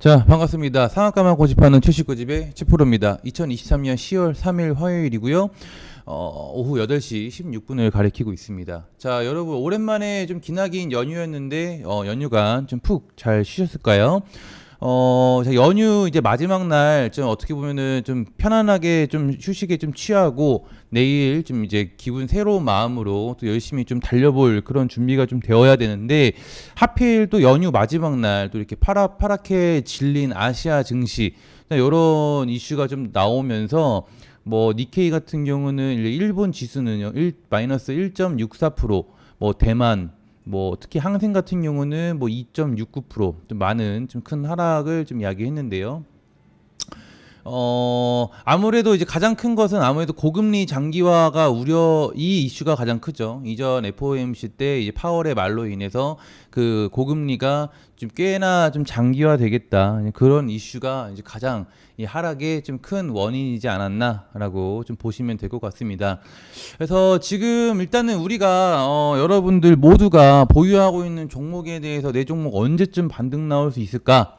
자, 반갑습니다. 상한가만 고집하는 최씨고집의 최프로입니다. 2023년 10월 3일 화요일이고요. 오후 8시 16분을 가리키고 있습니다. 자, 여러분 오랜만에 좀 기나긴 연휴였는데 연휴간 좀 푹 잘 쉬셨을까요? 자, 연휴 이제 마지막 날 좀 어떻게 보면은 좀 편안하게 좀 휴식에 좀 취하고 내일 좀 이제 기분 새로운 마음으로 또 열심히 좀 달려볼 그런 준비가 좀 되어야 되는데 하필 또 연휴 마지막 날 또 이렇게 파랗게 질린 아시아 증시 이런 이슈가 좀 나오면서 뭐 니케이 같은 경우는 일본 지수는요 마이너스 1.64%, 뭐 대만 뭐 특히 항생 같은 경우는 뭐 2.69%좀 많은 좀 큰 하락을 좀 이야기했는데요. 아무래도 이제 가장 큰 것은 아무래도 고금리 장기화가 이 이슈가 가장 크죠. 이전 FOMC 때 이제 파월의 말로 인해서 그 고금리가 좀 꽤나 좀 장기화 되겠다. 그런 이슈가 이제 가장 이 하락의 좀 큰 원인이지 않았나라고 좀 보시면 될 것 같습니다. 그래서 지금 일단은 우리가 여러분들 모두가 보유하고 있는 종목에 대해서 내 종목 언제쯤 반등 나올 수 있을까?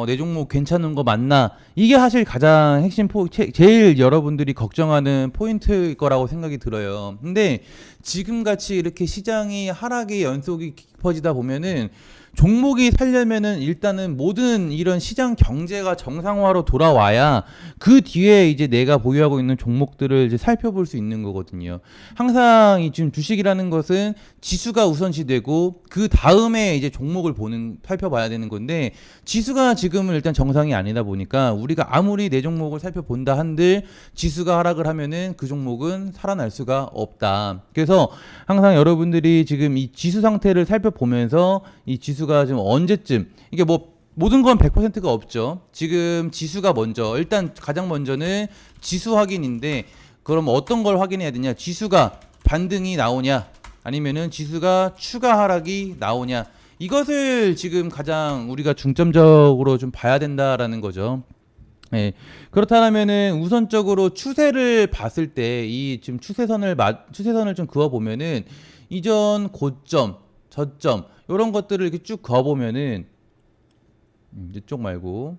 내 종목 괜찮은 거 맞나? 이게 사실 가장 핵심 제일 여러분들이 걱정하는 포인트일 거라고 생각이 들어요. 근데 지금 같이 이렇게 시장이 하락의 연속이 깊어지다 보면은 종목이 살려면은 일단은 모든 이런 시장 경제가 정상화로 돌아와야 그 뒤에 이제 내가 보유하고 있는 종목들을 이제 살펴볼 수 있는 거거든요. 항상 이 지금 주식이라는 것은 지수가 우선시되고 그 다음에 이제 종목을 살펴봐야 되는 건데 지수가 지금은 일단 정상이 아니다 보니까 우리가 아무리 내 종목을 살펴본다 한들 지수가 하락을 하면은 그 종목은 살아날 수가 없다. 그래서 항상 여러분들이 지금 이 지수 상태를 살펴보면서 이 지수가 지금 언제쯤 이게 뭐 모든 건 100%가 없죠. 지금 지수가 먼저 일단 가장 먼저는 지수 확인인데 그럼 어떤 걸 확인해야 되냐? 지수가 반등이 나오냐? 아니면은 지수가 추가 하락이 나오냐? 이것을 지금 가장 우리가 중점적으로 좀 봐야 된다라는 거죠. 예. 그렇다면은 우선적으로 추세를 봤을 때 이 지금 추세선을 좀 그어 보면은 이전 고점, 저점 이런 것들을 이렇게 쭉 그어 보면은 이쪽 말고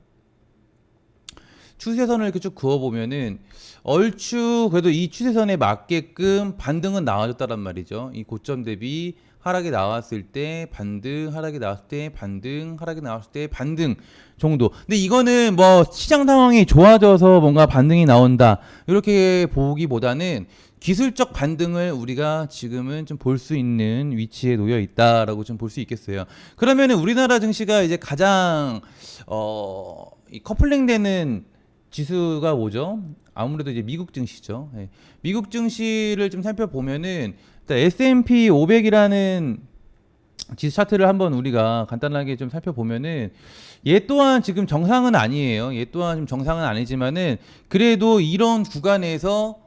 추세선을 이렇게 쭉 그어 보면은 얼추 그래도 이 추세선에 맞게끔 반등은 나와줬다란 말이죠. 이 고점 대비 하락이 나왔을 때 반등, 하락이 나왔을 때 반등, 하락이 나왔을 때 반등 정도. 근데 이거는 뭐 시장 상황이 좋아져서 뭔가 반등이 나온다 이렇게 보기보다는 기술적 반등을 우리가 지금은 좀 볼 수 있는 위치에 놓여 있다라고 좀 볼 수 있겠어요. 그러면은 우리나라 증시가 이제 가장 이 커플링 되는 지수가 뭐죠? 아무래도 이제 미국 증시죠. 예. 미국 증시를 좀 살펴보면은 S&P 500이라는 지수 차트를 한번 우리가 간단하게 좀 살펴보면은 얘 또한 지금 정상은 아니에요. 얘 또한 좀 정상은 아니지만은 그래도 이런 구간에서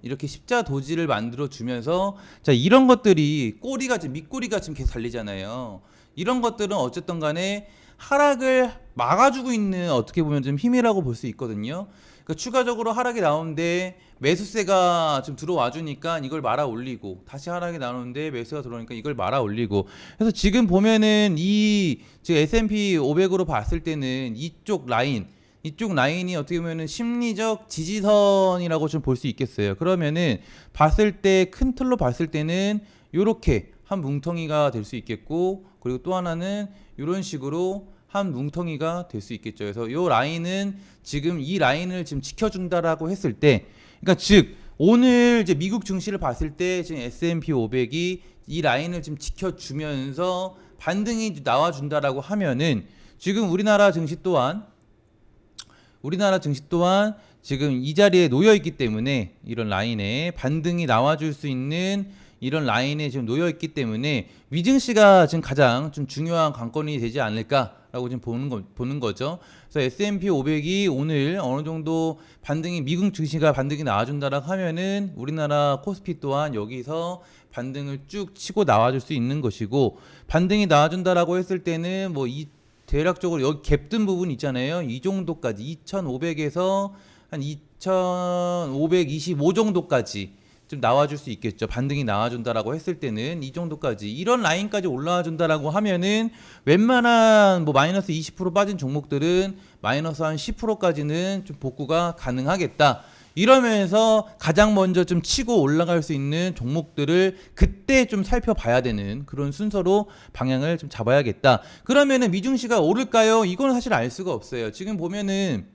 이렇게 십자 도지를 만들어 주면서 자 이런 것들이 밑꼬리가 지금 계속 달리잖아요. 이런 것들은 어쨌든 간에 하락을 막아주고 있는 어떻게 보면 좀 힘이라고 볼 수 있거든요. 그러니까 추가적으로 하락이 나오는데 매수세가 좀 들어와 주니까 이걸 말아 올리고 다시 하락이 나오는데 매수가 들어오니까 이걸 말아 올리고 그래서 지금 보면은 지금 S&P 500으로 봤을 때는 이쪽 라인이 어떻게 보면은 심리적 지지선이라고 좀 볼 수 있겠어요. 그러면은 봤을 때 큰 틀로 봤을 때는 요렇게 한 뭉텅이가 될 수 있겠고 그리고 또 하나는 이런 식으로 한 뭉텅이가 될 수 있겠죠. 그래서 이 라인은 지금 이 라인을 지금 지켜준다라고 했을 때, 그러니까 즉 오늘 이제 미국 증시를 봤을 때 지금 S&P 500이 이 라인을 지금 지켜주면서 반등이 나와준다라고 하면은 지금 우리나라 증시 또한 지금 이 자리에 놓여 있기 때문에 이런 라인에 반등이 나와줄 수 있는 이런 라인에 지금 놓여 있기 때문에 위증시가 지금 가장 좀 중요한 관건이 되지 않을까라고 지금 보는 거죠. 그래서 S&P 500이 오늘 어느 정도 미국 증시가 반등이 나와준다라고 하면은 우리나라 코스피 또한 여기서 반등을 쭉 치고 나와줄 수 있는 것이고 반등이 나와준다라고 했을 때는 뭐 이 대략적으로 여기 갭든 부분 있잖아요. 이 정도까지 2,500에서 한 2,525 정도까지 좀 나와줄 수 있겠죠. 반등이 나와준다라고 했을 때는 이 정도까지 이런 라인까지 올라와준다라고 하면은 웬만한 뭐 마이너스 20% 빠진 종목들은 마이너스 한 10%까지는 좀 복구가 가능하겠다. 이러면서 가장 먼저 좀 치고 올라갈 수 있는 종목들을 그때 좀 살펴봐야 되는 그런 순서로 방향을 좀 잡아야겠다. 그러면은 미중시가 오를까요? 이거는 사실 알 수가 없어요. 지금 보면은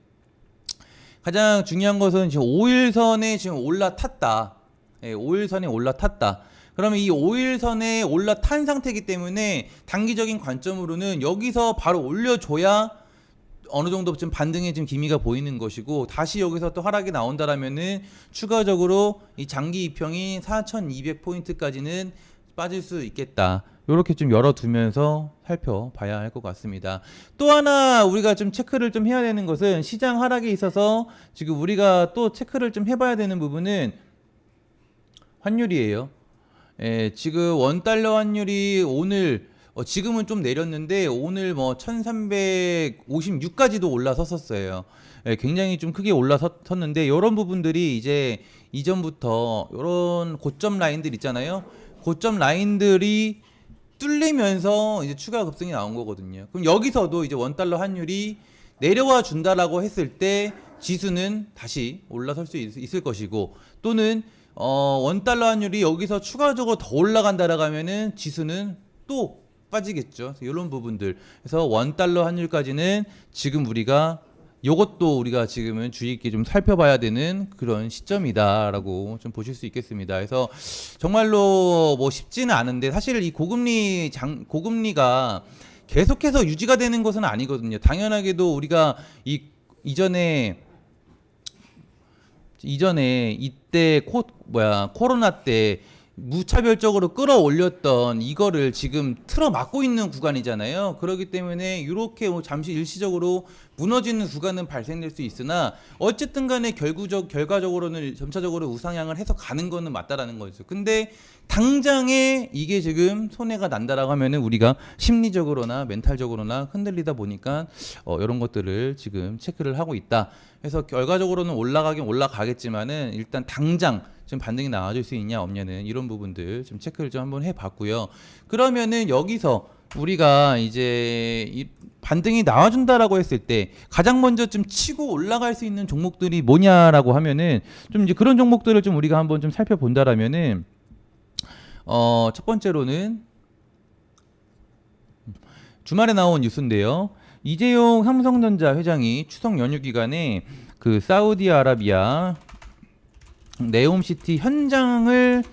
가장 중요한 것은 지금 5일선에 지금 올라탔다. 예, 5일선에 올라탔다. 그러면 이 5일선에 올라탄 상태이기 때문에 단기적인 관점으로는 여기서 바로 올려줘야 어느 정도 좀 반등의 좀 기미가 보이는 것이고, 다시 여기서 또 하락이 나온다라면은 추가적으로 이 장기 이평이 4,200포인트까지는 빠질 수 있겠다. 이렇게 좀 열어두면서 살펴봐야 할 것 같습니다. 또 하나 우리가 좀 체크를 좀 해야 되는 것은 시장 하락에 있어서 지금 우리가 또 체크를 좀 해봐야 되는 부분은 환율이에요. 예, 지금 원달러 환율이 오늘 지금은 좀 내렸는데 오늘 뭐 1356까지도 올라섰었어요. 예, 굉장히 좀 크게 올라섰는데 이런 부분들이 이제 이전부터 이런 고점 라인들 있잖아요. 고점 라인들이 뚫리면서 이제 추가 급등이 나온 거거든요. 그럼 여기서도 이제 원달러 환율이 내려와 준다라고 했을 때 지수는 다시 올라설 수 있을 것이고, 또는 원달러 환율이 여기서 추가적으로 더 올라간다라고 하면은 지수는 또 빠지겠죠. 이런 부분들. 그래서 원달러 환율까지는 지금 우리가 요것도 우리가 지금은 주의 있게 좀 살펴봐야 되는 그런 시점이다라고 좀 보실 수 있겠습니다. 그래서 정말로 뭐 쉽지는 않은데 사실 이 고금리가 계속해서 유지가 되는 것은 아니거든요. 당연하게도 우리가 이전에 이때 코로나 때 무차별적으로 끌어올렸던 이거를 지금 틀어막고 있는 구간이잖아요. 그렇기 때문에 이렇게 뭐 잠시 일시적으로 무너지는 구간은 발생될 수 있으나 어쨌든 간에 결과적으로는 점차적으로 우상향을 해서 가는 거는 맞다라는 거죠. 근데 당장에 이게 지금 손해가 난다라고 하면은 우리가 심리적으로나 멘탈적으로나 흔들리다 보니까 이런 것들을 지금 체크를 하고 있다. 그래서 결과적으로는 올라가긴 올라가겠지만은 일단 당장 지금 반등이 나와줄 수 있냐 없냐는 이런 부분들 좀 체크를 좀 한번 해봤고요. 그러면은 여기서 우리가 이제 반등이 나와준다라고 했을 때 가장 먼저 좀 치고 올라갈 수 있는 종목들이 뭐냐라고 하면은 좀 이제 그런 종목들을 좀 우리가 한번 좀 살펴본다라면은 첫 번째로는 주말에 나온 뉴스인데요. 이재용 삼성전자 회장이 추석 연휴 기간에 그 사우디아라비아 네옴시티 현장을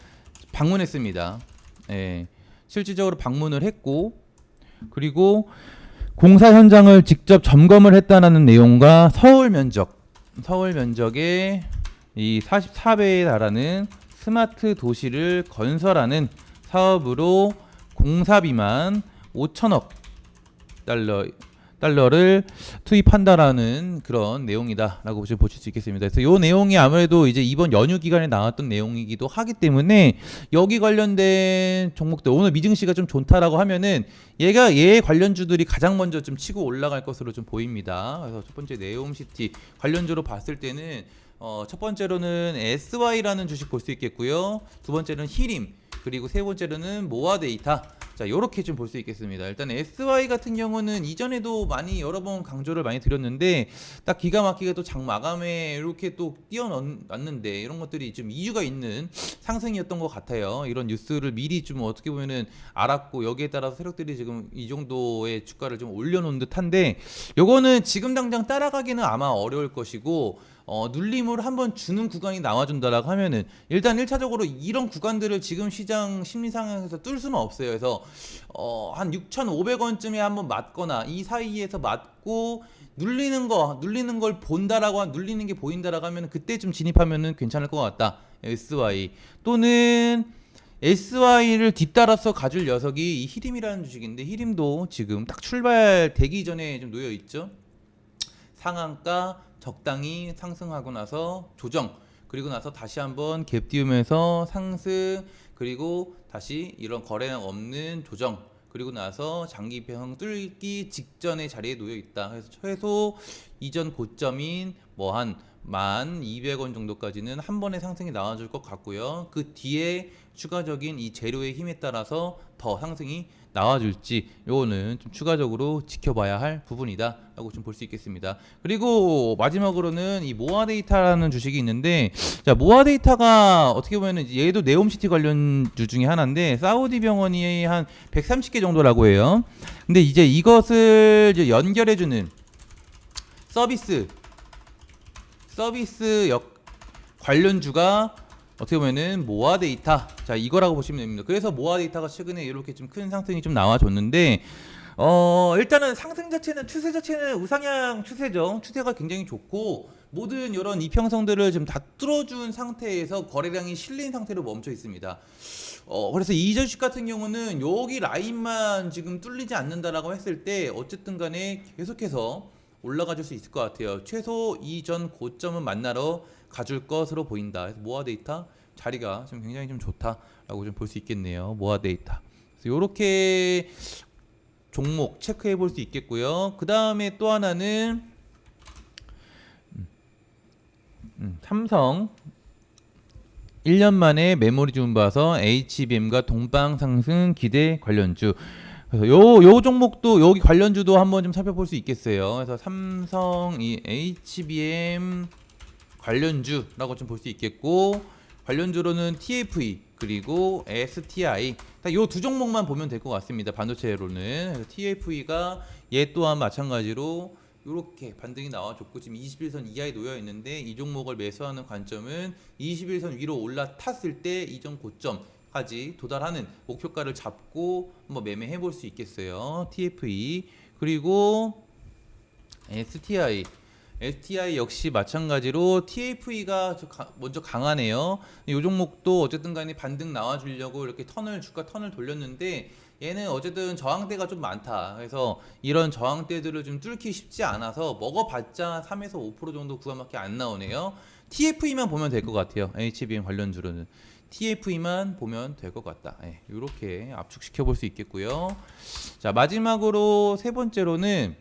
방문했습니다. 예, 실질적으로 방문을 했고, 그리고 공사 현장을 직접 점검을 했다는 내용과 서울 면적의 이 44배에 달하는 스마트 도시를 건설하는 사업으로 공사비만 5천억 달러를 투입한다라는 그런 내용이다라고 보실 수 있겠습니다. 그래서 이 내용이 아무래도 이제 이번 연휴 기간에 나왔던 내용이기도 하기 때문에 여기 관련된 종목들 오늘 미증시가 좀 좋다라고 하면은 얘 관련주들이 가장 먼저 좀 치고 올라갈 것으로 좀 보입니다. 그래서 첫 번째 네옴시티 관련주로 봤을 때는 첫 번째로는 SY라는 주식 볼 수 있겠고요. 두 번째는 히림, 그리고 세 번째로는 모아데이터. 자, 요렇게 좀 볼 수 있겠습니다. 일단 SY 같은 경우는 이전에도 많이 여러 번 강조를 많이 드렸는데 딱 기가 막히게 또 장 마감에 이렇게 또 띄워놨는데 이런 것들이 좀 이유가 있는 상승이었던 것 같아요. 이런 뉴스를 미리 좀 어떻게 보면은 알았고 여기에 따라서 세력들이 지금 이 정도의 주가를 좀 올려놓은 듯한데 요거는 지금 당장 따라가기는 아마 어려울 것이고, 눌림을 한번 주는 구간이 나와준다라고 하면은 일단 1차적으로 이런 구간들을 지금 시장 심리 상황에서 뚫을 수는 없어요. 그래서 한 6,500원쯤에 한번 맞거나 이 사이에서 맞고 눌리는 걸 본다라고 눌리는 게 보인다라고 하면은 그때 좀 진입하면은 괜찮을 것 같다. SY 또는 SY를 뒤따라서 가줄 녀석이 이 히림이라는 주식인데, 히림도 지금 딱 출발되기 전에 좀 놓여 있죠. 상한가 적당히 상승하고 나서 조정, 그리고 나서 다시 한번 갭 띄우면서 상승, 그리고 다시 이런 거래량 없는 조정, 그리고 나서 장기평 뚫기 직전의 자리에 놓여 있다. 그래서 최소 이전 고점인 뭐 한 200원 정도까지는 한 번에 상승이 나와줄 것 같고요. 그 뒤에 추가적인 이 재료의 힘에 따라서 더 상승이 나와줄지 요거는 좀 추가적으로 지켜봐야 할 부분이다 라고 좀 볼 수 있겠습니다. 그리고 마지막으로는 이 모아데이터라는 주식이 있는데, 자, 모아데이터가 어떻게 보면은 얘도 네옴시티 관련주 중에 하나인데 사우디 병원이 한 130개 정도라고 해요. 근데 이제 이것을 이제 연결해주는 서비스 관련주가 어떻게 보면은 모아데이터, 자, 이거라고 보시면 됩니다. 그래서 모아데이터가 최근에 이렇게 좀 큰 상승이 좀 나와줬는데, 일단은 상승 자체는, 추세 자체는 우상향 추세죠. 추세가 굉장히 좋고 모든 이런 이평선들을 지금 다 뚫어준 상태에서 거래량이 실린 상태로 멈춰 있습니다. 그래서 이 주식 같은 경우는 여기 라인만 지금 뚫리지 않는다라고 했을 때 어쨌든 간에 계속해서 올라가 줄 수 있을 것 같아요. 최소 이전 고점은 만나러 가줄 것으로 보인다. 그래서 모아데이터 자리가 좀 굉장히 좀 좋다라고 좀 볼 수 있겠네요. 모아데이터. 그래서 이렇게 종목 체크해 볼 수 있겠고요. 그 다음에 또 하나는 삼성 1년 만에 메모리 좀 봐서 HBM과 동방 상승 기대 관련주. 그래서 요 종목도 여기 관련주도 한번 좀 살펴볼 수 있겠어요. 그래서 삼성 이 HBM 관련주라고 좀 볼 수 있겠고, 관련주로는 TFE 그리고 STI, 딱 요 두 종목만 보면 될 것 같습니다. 반도체로는 TFE가 얘 또한 마찬가지로 이렇게 반등이 나와줬고 지금 21선 이하에 놓여 있는데, 이 종목을 매수하는 관점은 21선 위로 올라탔을 때 이전 고점까지 도달하는 목표가를 잡고 한번 매매해 볼 수 있겠어요. TFE 그리고 STI 역시 마찬가지로 TFE가 먼저 강하네요. 이 종목도 어쨌든 간에 반등 나와주려고 이렇게 주가 턴을 돌렸는데, 얘는 어쨌든 저항대가 좀 많다. 그래서 이런 저항대들을 좀 뚫기 쉽지 않아서 먹어봤자 3에서 5% 정도 구간밖에 안 나오네요. TFE만 보면 될 것 같아요. HBM 관련주로는 TFE만 보면 될 것 같다. 이렇게 압축시켜 볼 수 있겠고요. 자, 마지막으로 세 번째로는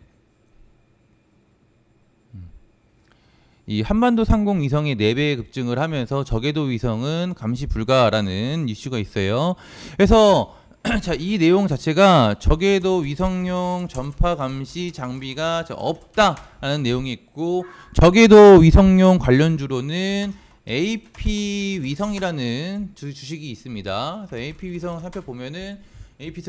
이 한반도 상공 위성이 4배 급증을 하면서 저궤도 위성은 감시 불가라는 이슈가 있어요. 그래서 자, 이 내용 자체가 저궤도 위성용 전파 감시 장비가 없다라는 내용이 있고, 저궤도 위성용 관련주로는 AP 위성이라는 주식이 있습니다. 그래서 AP 위성 살펴보면은 AP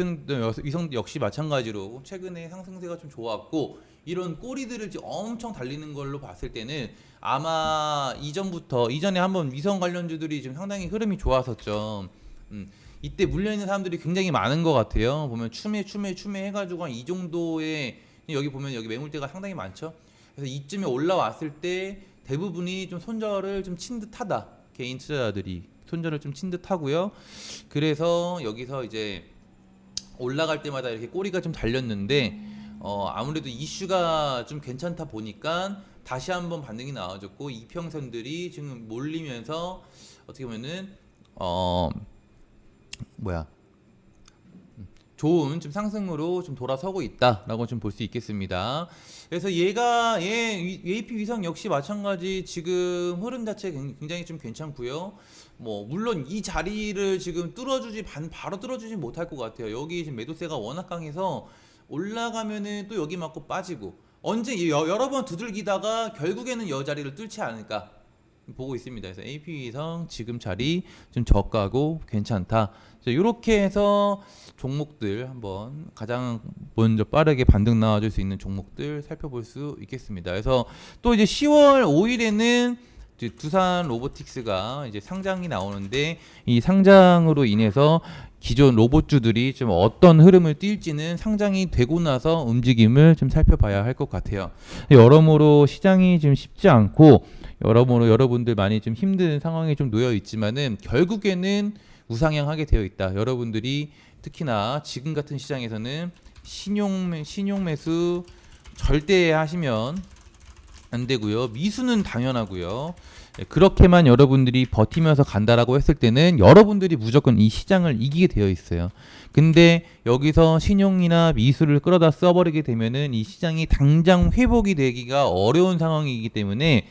위성 역시 마찬가지로 최근에 상승세가 좀 좋았고, 이런 꼬리들을 엄청 달리는 걸로 봤을 때는 아마 이전에 한번 위성 관련주들이 지금 상당히 흐름이 좋았었죠. 이때 물려있는 사람들이 굉장히 많은 것 같아요. 보면 추매 해가지고 한 이 정도의, 여기 보면 여기 매물대가 상당히 많죠. 그래서 이쯤에 올라왔을 때 대부분이 좀 손절을 좀 친 듯하다. 개인 투자자들이 손절을 좀 친 듯하고요. 그래서 여기서 이제 올라갈 때마다 이렇게 꼬리가 좀 달렸는데, 아무래도 이슈가 좀 괜찮다 보니까 다시 한번 반등이 나와줬고, 이평선들이 지금 몰리면서 어떻게 보면은 좋은 좀 상승으로 좀 돌아서고 있다라고 좀 볼 수 있겠습니다. 그래서 얘 AP 위성 역시 마찬가지 지금 흐름 자체 굉장히 좀 괜찮고요. 물론 이 자리를 지금 바로 뚫어주지 못할 것 같아요. 여기 지금 매도세가 워낙 강해서 올라가면은 또 여기 맞고 빠지고, 언제 여러 번 두들기다가 결국에는 이 자리를 뚫지 않을까 보고 있습니다. 그래서 AP 위성 지금 자리 좀 저가고 괜찮다. 이렇게 해서 종목들 한번 가장 먼저 빠르게 반등 나와줄 수 있는 종목들 살펴볼 수 있겠습니다. 그래서 또 이제 10월 5일에는 두산 로보틱스가 이제 상장이 나오는데, 이 상장으로 인해서 기존 로봇주들이 좀 어떤 흐름을 띨지는 상장이 되고 나서 움직임을 좀 살펴봐야 할 것 같아요. 여러모로 시장이 좀 쉽지 않고, 여러모로 여러분들 많이 좀 힘든 상황에 좀 놓여 있지만은 결국에는 우상향하게 되어 있다. 여러분들이 특히나 지금 같은 시장에서는 신용 매수 절대 하시면 안 되고요. 미수는 당연하고요. 그렇게만 여러분들이 버티면서 간다라고 했을 때는 여러분들이 무조건 이 시장을 이기게 되어 있어요. 근데 여기서 신용이나 미수를 끌어다 써버리게 되면은 이 시장이 당장 회복이 되기가 어려운 상황이기 때문에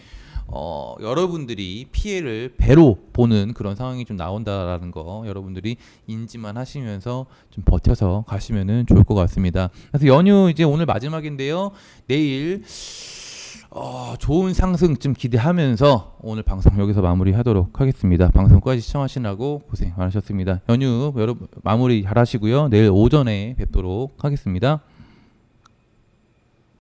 여러분들이 피해를 배로 보는 그런 상황이 좀 나온다라는 거 여러분들이 인지만 하시면서 좀 버텨서 가시면은 좋을 것 같습니다. 그래서 연휴 이제 오늘 마지막인데요. 내일 좋은 상승 좀 기대하면서 오늘 방송 여기서 마무리하도록 하겠습니다. 방송까지 시청하시느라고 고생 많으셨습니다. 연휴 여러분 마무리 잘 하시고요. 내일 오전에 뵙도록 하겠습니다.